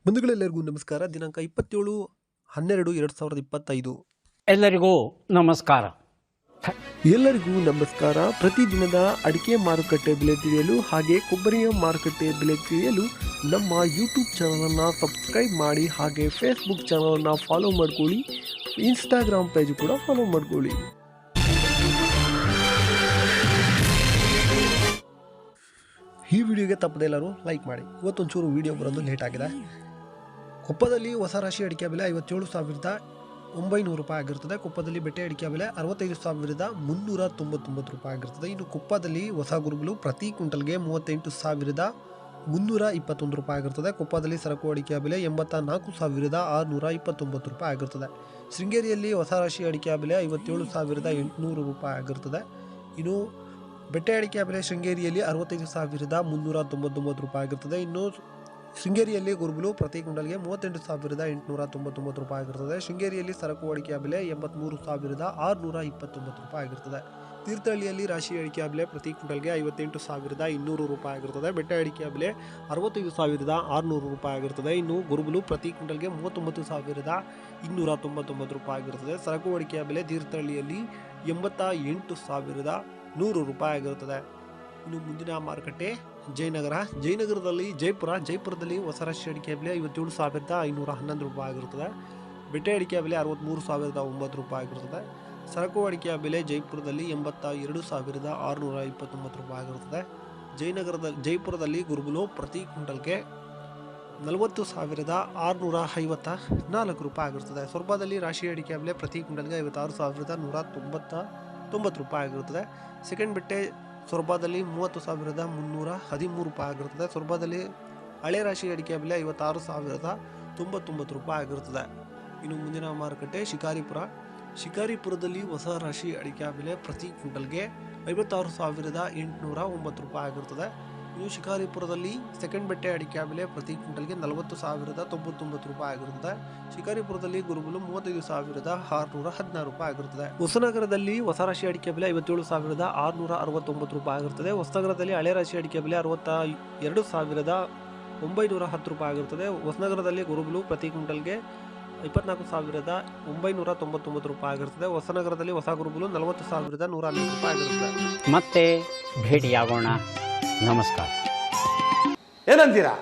ಬಂಧುಗಳೆಲ್ಲರಿಗೂ ನಮಸ್ಕಾರ. ದಿನಾಂಕ 27/12/2025. ಎಲ್ಲರಿಗೂ ನಮಸ್ಕಾರ. ಎಲ್ಲರಿಗೂ ನಮಸ್ಕಾರ. ಪ್ರತಿದಿನದ ಅಡಿಕೆ ಮಾರುಕಟ್ಟೆ ಬೆಲೆ ತಿಳಿಯಲು ಹಾಗೆ ಕೊಬ್ಬರಿಯ ಮಾರುಕಟ್ಟೆ ಬೆಲೆ ತಿಳಿಯಲು ನಮ್ಮ ಯೂಟ್ಯೂಬ್ ಚಾನಲನ್ನು ಸಬ್ಸ್ಕ್ರೈಬ್ ಮಾಡಿ, ಹಾಗೆ ಫೇಸ್ಬುಕ್ ಚಾನಲನ್ನು ಫಾಲೋ ಮಾಡ್ಕೊಳ್ಳಿ, ಇನ್ಸ್ಟಾಗ್ರಾಮ್ ಪೇಜ್ ಕೂಡ ಫಾಲೋ ಮಾಡ್ಕೊಳ್ಳಿ. ಈ ವಿಡಿಯೋಗೆ ತಪ್ಪದೆ ಎಲ್ಲರೂ ಲೈಕ್ ಮಾಡಿ. ಇವತ್ತೊಂಚೂರು ವಿಡಿಯೋ ಬರೋದು ಲೇಟ್ ಆಗಿದೆ. ಕೊಪ್ಪದಲ್ಲಿ ಹೊಸ ರಾಶಿ ಅಡಿಕೆ ಬೆಲೆ 57,900 ರೂಪಾಯಿ ಆಗಿರ್ತದೆ. ಕೊಪ್ಪದಲ್ಲಿ ಬೆಟ್ಟೆ ಅಡಿಕೆ ಬೆಲೆ 65,399 ರೂಪಾಯಿ ಆಗಿರ್ತದೆ. ಇನ್ನು ಕೊಪ್ಪದಲ್ಲಿ ಹೊಸ ಗುರುಗಳು ಪ್ರತಿ ಕ್ವಿಂಟಲ್ಗೆ 38,321 ರೂಪಾಯಿ ಆಗಿರ್ತದೆ. ಕೊಪ್ಪದಲ್ಲಿ ಸರಕು ಅಡಿಕೆ ಬೆಲೆ 84,629 ರೂಪಾಯಿ ಆಗಿರ್ತದೆ. ಶೃಂಗೇರಿಯಲ್ಲಿ ಹೊಸ ರಾಶಿ ಅಡಿಕೆ ಬೆಲೆ 57,800 ರೂಪಾಯಿ ಆಗಿರ್ತದೆ. ಇನ್ನು ಬೆಟ್ಟೆ ಅಡಿಕೆ ಬೆಲೆ ಶೃಂಗೇರಿಯಲ್ಲಿ 65,399 ರೂಪಾಯಿ ಆಗಿರ್ತದೆ. ಇನ್ನು ಶೃಂಗೇರಿಯಲ್ಲಿ ಗುರುಗಳು ಪ್ರತಿ ಕ್ವಿಂಟಲ್ಗೆ 38,899 ರೂಪಾಯಿ ಆಗಿರ್ತದೆ. ಶೃಂಗೇರಿಯಲ್ಲಿ ಸರಕು ಅಡಿಕೆ ಬೆಲೆ 83,629 ರೂಪಾಯಿ ಆಗಿರ್ತದೆ. ತೀರ್ಥಹಳ್ಳಿಯಲ್ಲಿ ರಾಶಿ ಅಡಿಕೆ ಬೆಲೆ ಪ್ರತಿ ಕ್ವಿಂಟಲ್ಗೆ 58,200 ರೂಪಾಯಿ ಆಗಿರ್ತದೆ. ಬೆಟ್ಟೆ ಅಡಿಕೆ ಬೆಲೆ 65,600 ರೂಪಾಯಿ ಆಗಿರ್ತದೆ. ಇನ್ನು ಗುರುಗಳು ಪ್ರತಿ ಕ್ವಿಂಟಲ್ಗೆ 39,299 ರೂಪಾಯಿ ಆಗಿರ್ತದೆ. ಸರಕು ಅಡಿಕೆ ಬೆಲೆ ತೀರ್ಥಹಳ್ಳಿಯಲ್ಲಿ 88,100 ರೂಪಾಯಿ ಆಗಿರುತ್ತದೆ. ಇನ್ನು ಮುಂದಿನ ಮಾರುಕಟ್ಟೆ ಜಯನಗರದಲ್ಲಿ ಜೈಪುರದಲ್ಲಿ ಹೊಸ ರಾಶಿ ಅಡಿಕೆ ಬೆಲೆ 57,511 ರೂಪಾಯಿ ಆಗಿರುತ್ತದೆ. ಬೆಟ್ಟೆ ಅಡಿಕೆ ಬೆಲೆ 63,009 ರೂಪಾಯಿ ಆಗಿರುತ್ತದೆ. ಸರಕು ಅಡಿಕೆ ಬೆಲೆ ಜೈಪುರದಲ್ಲಿ 82,629 ರೂಪಾಯಿ ಆಗಿರುತ್ತದೆ. ಜೈಪುರದಲ್ಲಿ ಗುರುಗಳು ಪ್ರತಿ ಕ್ವಿಂಟಲ್ಗೆ 40,654 ರೂಪಾಯಿ ಆಗಿರುತ್ತದೆ. ಸೊರಬದಲ್ಲಿ ರಾಶಿ ಅಡಿಕೆ ಬೆಲೆ ಪ್ರತಿ ಕ್ವಿಂಟಲ್ಗೆ 56,199 ರೂಪಾಯಿ ಆಗಿರುತ್ತದೆ. ಸೆಕೆಂಡ್ ಬೆಟ್ಟೆ ಸೊರಬದಲ್ಲಿ 30,313 ರೂಪಾಯಿ ಆಗಿರುತ್ತದೆ. ಸೊರಬದಲ್ಲಿ ಹಳೆ ರಾಶಿ ಅಡಿಕೆ ಬೆಲೆ 56,099 ರೂಪಾಯಿ ಆಗಿರುತ್ತದೆ. ಇನ್ನು ಮುಂದಿನ ಮಾರುಕಟ್ಟೆ ಶಿಕಾರಿಪುರದಲ್ಲಿ ಹೊಸ ರಾಶಿ ಅಡಿಕೆ ಬೆಲೆ ಪ್ರತಿ ಕ್ವಿಂಟಲ್ಗೆ 56,809 ರೂಪಾಯಿ ಆಗಿರುತ್ತದೆ. ಇನ್ನು ಶಿಕಾರಿಪುರದಲ್ಲಿ ಸೆಕೆಂಡ್ ಬೆಟ್ಟೆ ಅಡಿಕೆ ಬೆಲೆ ಪ್ರತಿ ಕ್ವಿಂಟಲ್ಗೆ 40,099 ರೂಪಾಯಿ ಆಗಿರುತ್ತದೆ. ಶಿಕಾರಿಪುರದಲ್ಲಿ ಗುರುಗಳು 35,616 ರೂಪಾಯಿ ಆಗಿರುತ್ತದೆ. ಹೊಸನಗರದಲ್ಲಿ ಹೊಸ ರಾಶಿ ಅಡಿಕೆ ಬೆಲೆ 57,669 ರೂಪಾಯಿ ಆಗಿರುತ್ತದೆ. ಹೊಸನಗರದಲ್ಲಿ ಹಳೆ ರಾಶಿ ಅಡಿಕೆ ಬೆಲೆ 62,910 ರೂಪಾಯಿ ಆಗಿರುತ್ತದೆ. ಹೊಸನಗರದಲ್ಲಿ ಗುರುಗಳು ಪ್ರತಿ ಕ್ವಿಂಟಲ್ಗೆ 24,999 ರೂಪಾಯಿ ಆಗಿರುತ್ತದೆ. ಹೊಸನಗರದಲ್ಲಿ ಹೊಸ ಗುರುಗಳು 40,110 ರೂಪಾಯಿ ಆಗಿರುತ್ತದೆ. ಮತ್ತೆ ಭೇಟಿಯಾಗೋಣ. ನಮಸ್ಕಾರ. ಏನಂತೀರಾ?